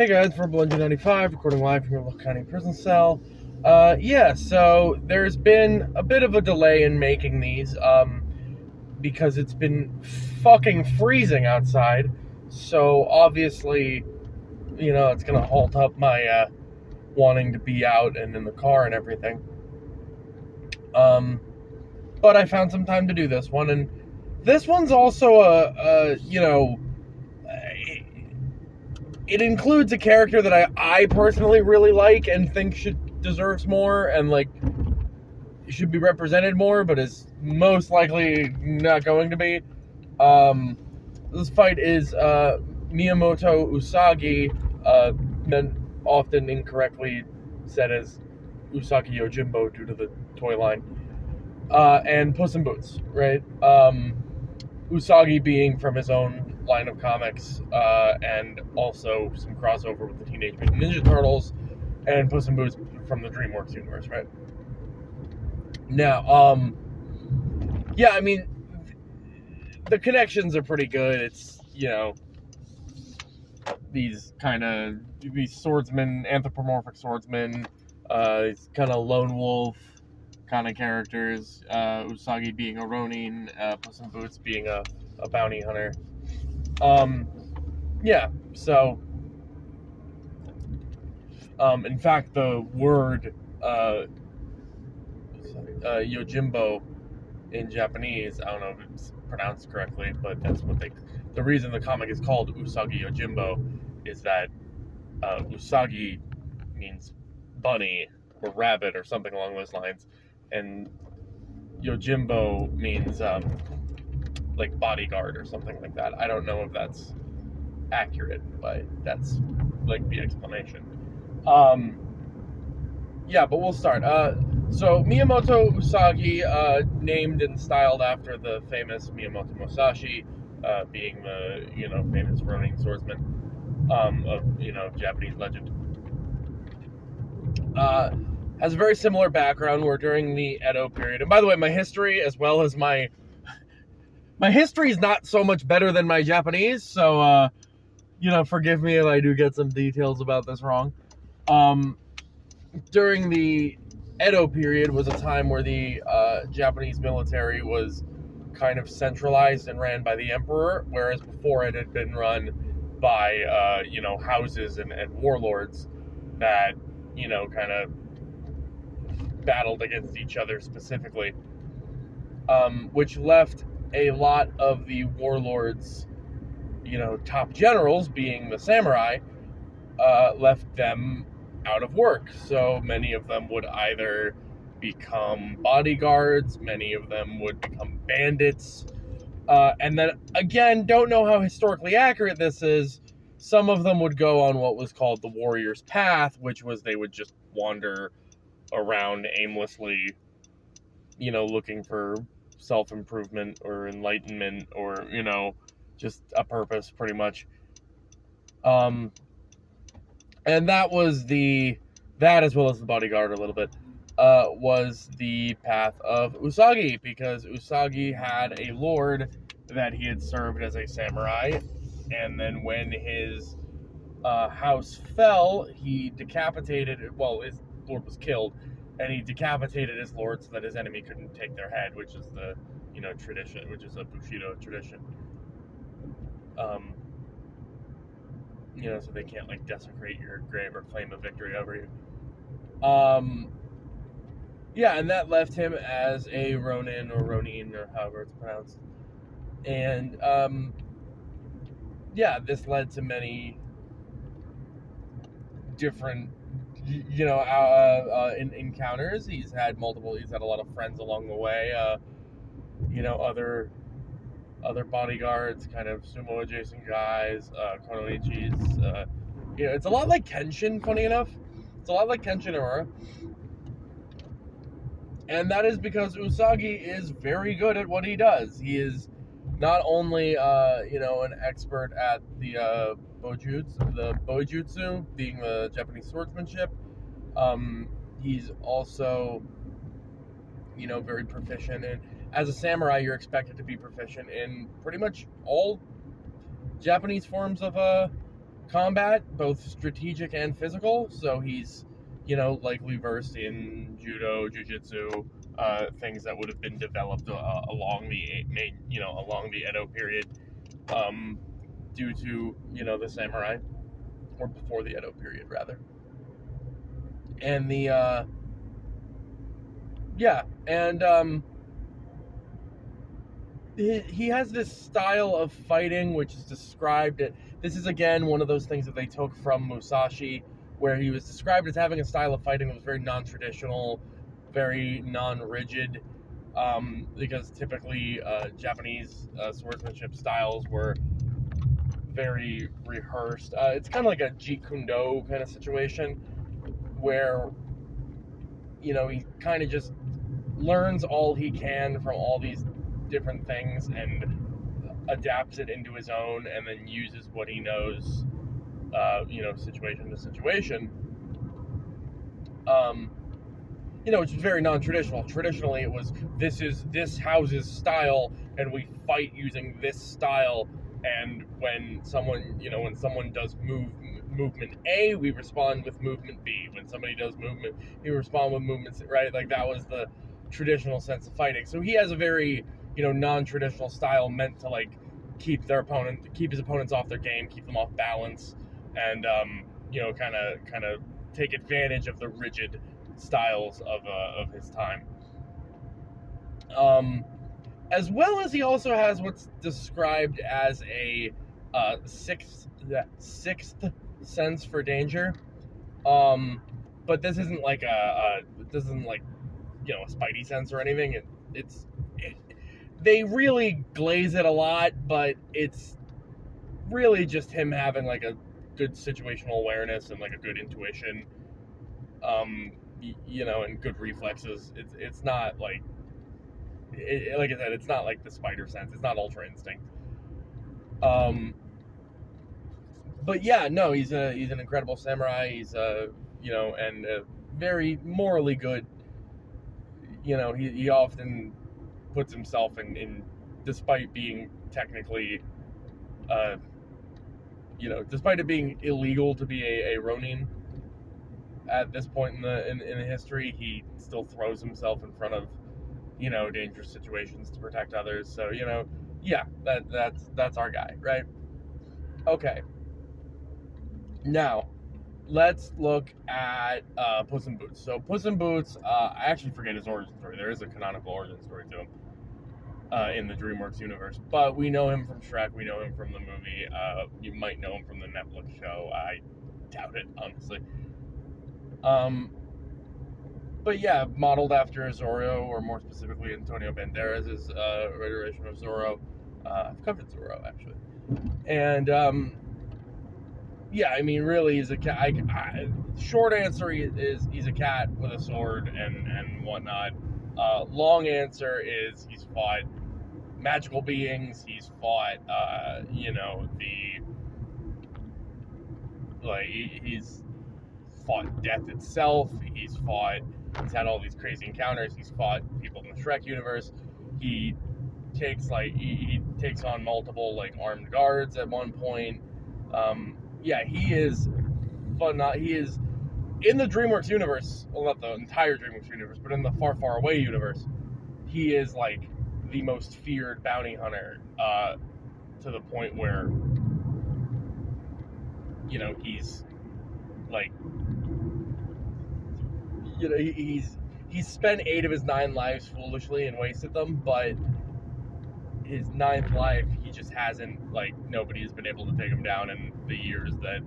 Hey guys, for Blender95, recording live from your local county prison cell. So there's been a bit of a delay in making these, because it's been fucking freezing outside. So obviously, it's gonna halt up my wanting to be out and in the car and everything. But I found some time to do this one, and this one's also it includes a character that I personally really like and think deserves more and should be represented more, but is most likely not going to be. This fight is Miyamoto Usagi, often incorrectly said as Usagi Yojimbo due to the toy line, and Puss in Boots, right? Usagi being from his own line of comics, and also some crossover with the Teenage Mutant Ninja Turtles, and Puss in Boots from the DreamWorks universe, right? Now, the connections are pretty good. It's, these swordsmen, anthropomorphic swordsmen, these kind of lone wolf kind of characters, Usagi being a Ronin, Puss in Boots being a bounty hunter. In fact, the word Yojimbo in Japanese, I don't know if it's pronounced correctly, but that's what the reason the comic is called Usagi Yojimbo is that Usagi means bunny or rabbit or something along those lines, and Yojimbo means like bodyguard or something like that. I don't know if that's accurate, but that's like the explanation. But we'll start. So Miyamoto Usagi, named and styled after the famous Miyamoto Musashi, being the famous Ronin swordsman of Japanese legend. Has a very similar background. Where during the Edo period, and by the way, my history as well as my history is not so much better than my Japanese, so forgive me if I do get some details about this wrong. During the Edo period was a time where the Japanese military was kind of centralized and ran by the emperor, whereas before it had been run by houses and warlords that kind of battled against each other specifically, which left a lot of the warlords, top generals, being the samurai, left them out of work. So many of them would either become bodyguards, many of them would become bandits, and then again, don't know how historically accurate this is, some of them would go on what was called the warrior's path, which was they would just wander around aimlessly, looking for self-improvement or enlightenment or, just a purpose, pretty much. And that was that as well as the bodyguard a little bit, was the path of Usagi, because Usagi had a lord that he had served as a samurai, and then when his house fell, he decapitated, his lord was killed, and he decapitated his lord so that his enemy couldn't take their head, which is the, tradition, which is a Bushido tradition. So they can't, desecrate your grave or claim a victory over you. And that left him as a Ronin or Ronin or however it's pronounced. And, this led to many different, encounters. He's had a lot of friends along the way, other bodyguards, kind of sumo adjacent guys, konoichis. It's a lot like Kenshin, funny enough. It's a lot like Kenshin Aurora. And that is because Usagi is very good at what he does. He is not only, an expert at the Bojutsu, being the Japanese swordsmanship. He's also, very proficient in. As a samurai, you're expected to be proficient in pretty much all Japanese forms of combat, both strategic and physical. So he's, likely versed in judo, jujitsu, things that would have been developed along along the Edo period, due to the samurai, or before the Edo period rather. And he has this style of fighting which is described. This is again one of those things that they took from Musashi, where he was described as having a style of fighting that was very non-traditional, very non-rigid, because typically Japanese swordsmanship styles were very rehearsed. It's kind of like a Jeet Kune Do kind of situation, where he kind of just learns all he can from all these different things and adapts it into his own, and then uses what he knows, situation to situation. Which is very non-traditional. Traditionally, it was this house's style, and we fight using this style. And when someone does movement A, we respond with movement B. When somebody does movement, we respond with movement C, right? Like, that was the traditional sense of fighting. So he has a very, non-traditional style meant to, like, keep his opponents off their game, keep them off balance, and kind of take advantage of the rigid styles of his time. As well as he also has what's described as a sixth sense for danger. But this isn't like a spidey sense or anything. They really glaze it a lot, but it's really just him having like a good situational awareness and like a good intuition, and good reflexes. It's not like, like I said, it's not like the spider sense. It's not ultra instinct. But yeah, no, he's an incredible samurai. He's and very morally good. He often puts himself in despite being technically, despite it being illegal to be a ronin at this point in the history, he still throws himself in front of dangerous situations to protect others. So that's our guy, right? Okay. Now, let's look at Puss in Boots. So Puss in Boots, I actually forget his origin story. There is a canonical origin story to him in the DreamWorks universe, but we know him from Shrek. We know him from the movie. You might know him from the Netflix show. I doubt it, honestly. But yeah, modeled after Zorro, or more specifically Antonio Banderas' iteration of Zorro. I've covered Zorro, actually. And really, he's a cat. Short answer is he's a cat with a sword and whatnot. Long answer is he's fought magical beings. He's fought, he's fought death itself. He's had all these crazy encounters. He's fought people in the Shrek universe. He takes on multiple armed guards at one point. He is fun. He is in the DreamWorks universe. Well, not the entire DreamWorks universe, but in the Far, Far Away universe, he is the most feared bounty hunter. To the point where he's he's spent 8 of his 9 lives foolishly and wasted them, but his 9th life, he just hasn't, nobody has been able to take him down in the years that,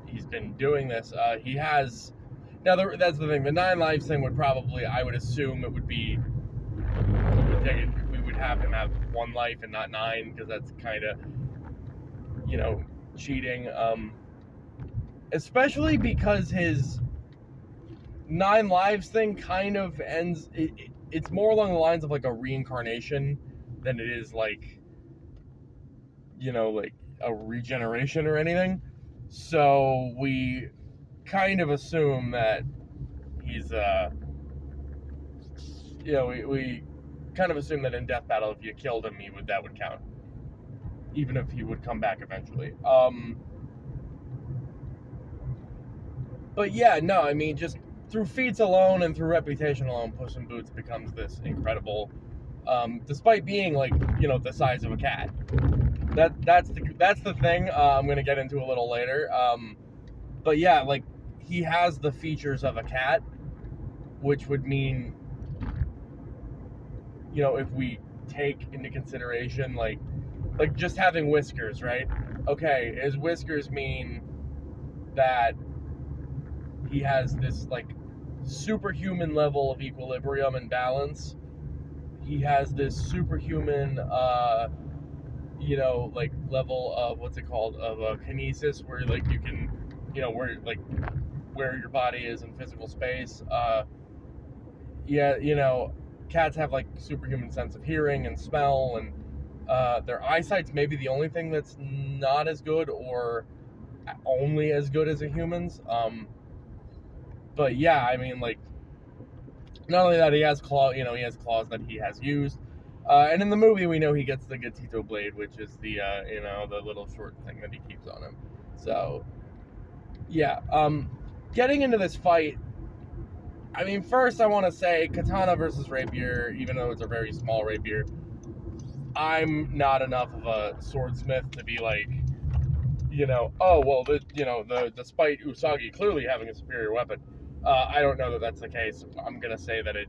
he's been doing this. He has, now that's the thing, the 9 lives thing would probably, I would assume it would be, we would have him have 1 life and not 9, because that's kind of, cheating, especially because his 9 lives thing kind of ends, it's more along the lines of a reincarnation than it is a regeneration or anything. So we kind of assume that he's we kind of assume that in Death Battle, if you killed him, that would count. even if he would come back eventually. But yeah, no, I mean, just through feats alone and through reputation alone, Puss in Boots becomes this incredible, despite being like, you know, the size of a cat. That's the thing. I'm gonna get into a little later. But yeah, like, he has the features of a cat, which would mean, you know, if we take into consideration like just having whiskers, right? Okay, his whiskers mean that he has this like superhuman level of equilibrium and balance. He has this superhuman you know, like level of what's it called, of kinesis, where like you can, you know, where your body is in physical space. Yeah, you know, cats have like superhuman sense of hearing and smell, and their eyesight's maybe the only thing that's not as good or only as good as a human's. But yeah, I mean, like, not only that, he has claws that he has used. And in the movie, we know he gets the Gatito blade, which is the, you know, the little short thing that he keeps on him. So, yeah. Getting into this fight, I mean, first I want to say katana versus rapier, even though it's a very small rapier, I'm not enough of a swordsmith to be like, you know, oh, well, despite Usagi clearly having a superior weapon, I don't know that that's the case. I'm going to say that it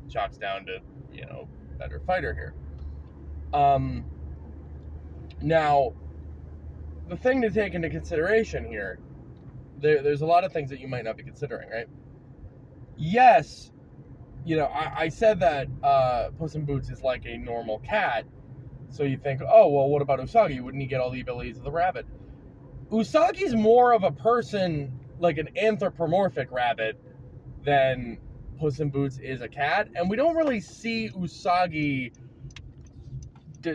chalks down to, you know, better fighter here. Now, the thing to take into consideration here, there's a lot of things that you might not be considering, right? Yes, you know, I said that Puss in Boots is like a normal cat, so you think, oh, well, what about Usagi? Wouldn't he get all the abilities of the rabbit? Usagi's more of a person, like an anthropomorphic rabbit, than Puss in Boots is a cat, and we don't really see Usagi,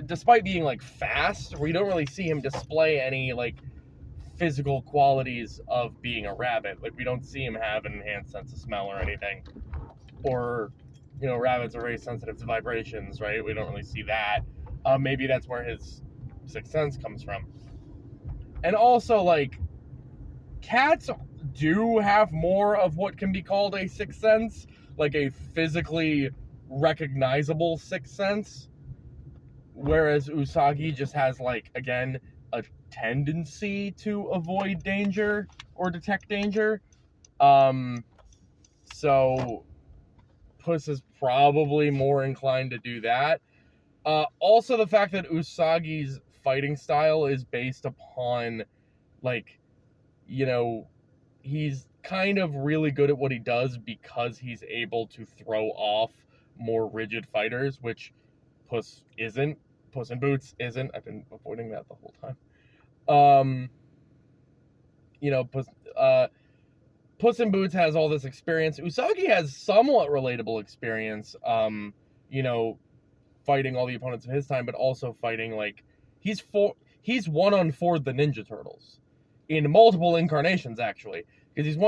despite being like fast, we don't really see him display any like physical qualities of being a rabbit. Like, we don't see him have an enhanced sense of smell or anything, or, you know, rabbits are very sensitive to vibrations, right? We don't really see that. Maybe that's where his sixth sense comes from. And also, like, cats do have more of what can be called a sixth sense, like a physically recognizable sixth sense, whereas Usagi just has, like, again, a tendency to avoid danger or detect danger. So Puss is probably more inclined to do that. Also, the fact that Usagi's fighting style is based upon, like, you know, he's kind of really good at what he does because he's able to throw off more rigid fighters, which Puss isn't. Puss in Boots isn't. I've been avoiding that the whole time. You know, Puss in Boots has all this experience. Usagi has somewhat relatable experience, you know, fighting all the opponents of his time, but also fighting, like, he's one-on-4 the Ninja Turtles in multiple incarnations, actually, because he's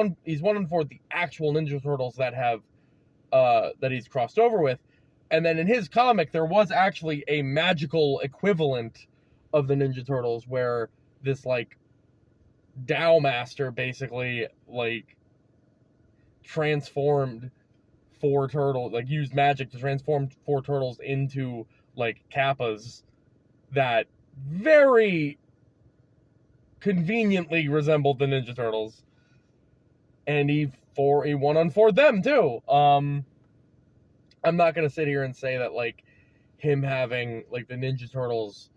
one-on-4 the actual Ninja Turtles that have that he's crossed over with. And then in his comic, there was actually a magical equivalent of the Ninja Turtles where this, like, Tao Master basically, like, transformed 4 turtles, like, used magic to transform 4 turtles into, like, Kappas that very conveniently resembled the Ninja Turtles. And he one-on-4 them, too. I'm not going to sit here and say that, like, him having, like, the Ninja Turtles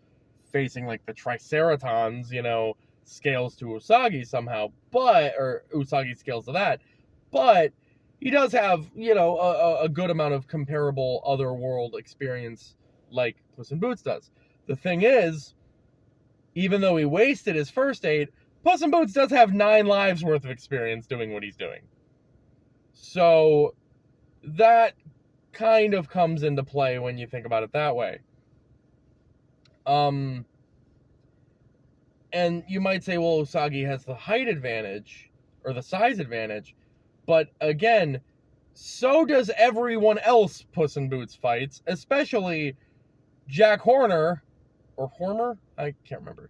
facing, like, the Triceratons, you know, scales to Usagi somehow, or Usagi scales to that, but he does have, you know, a good amount of comparable otherworld experience like Puss in Boots does. The thing is, even though he wasted his first 8, Puss in Boots does have 9 lives worth of experience doing what he's doing. So that kind of comes into play when you think about it that way. And you might say, well, Usagi has the height advantage, or the size advantage, but again, so does everyone else Puss in Boots fights, especially Jack Horner, or Hormer, I can't remember.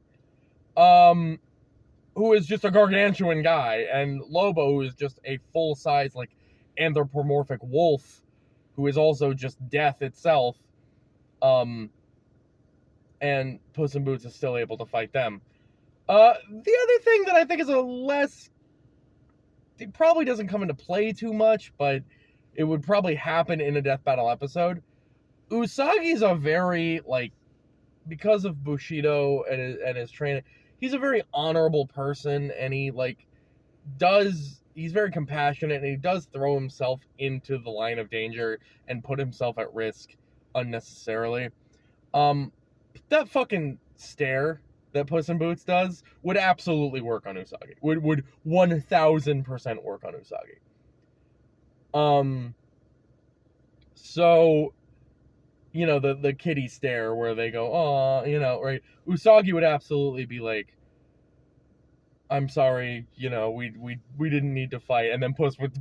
Who is just a gargantuan guy, and Lobo, who is just a full-size, like, anthropomorphic wolf, who is also just death itself. And Puss in Boots is still able to fight them. The other thing that I think is it probably doesn't come into play too much, but it would probably happen in a death battle episode. Usagi's a very, like, because of Bushido and his training, he's a very honorable person, and he's very compassionate, and he does throw himself into the line of danger and put himself at risk unnecessarily. That fucking stare that Puss in Boots does would absolutely work on Usagi. Would 1000% work on Usagi. So, you know, the kitty stare where they go, "Aw," you know, right? Usagi would absolutely be like, "I'm sorry, you know, we didn't need to fight," and then Puss would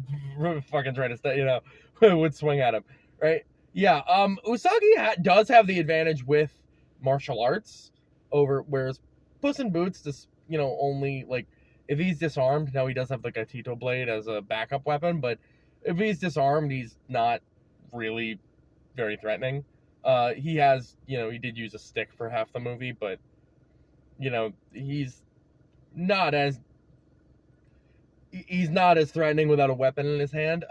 fucking try to stay, you know, would swing at him, right? Yeah. Usagi does have the advantage with martial arts over, whereas Puss in Boots just, you know, only, like, if he's disarmed, now he does have like a Tito blade as a backup weapon, but if he's disarmed, he's not really very threatening. He has, you know, he did use a stick for half the movie, but, you know, he's not as threatening without a weapon in his hand.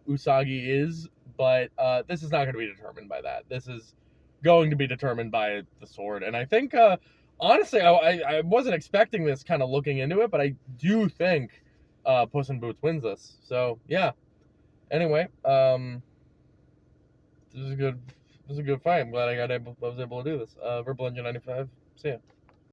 Usagi is, but this is not going to be determined by that. This is going to be determined by the sword, and I think, honestly, I wasn't expecting this, kind of looking into it, but I do think Puss in Boots wins this. So yeah. Anyway, this is a good fight. I'm glad I was able to do this. Verbal Engine 95. See ya.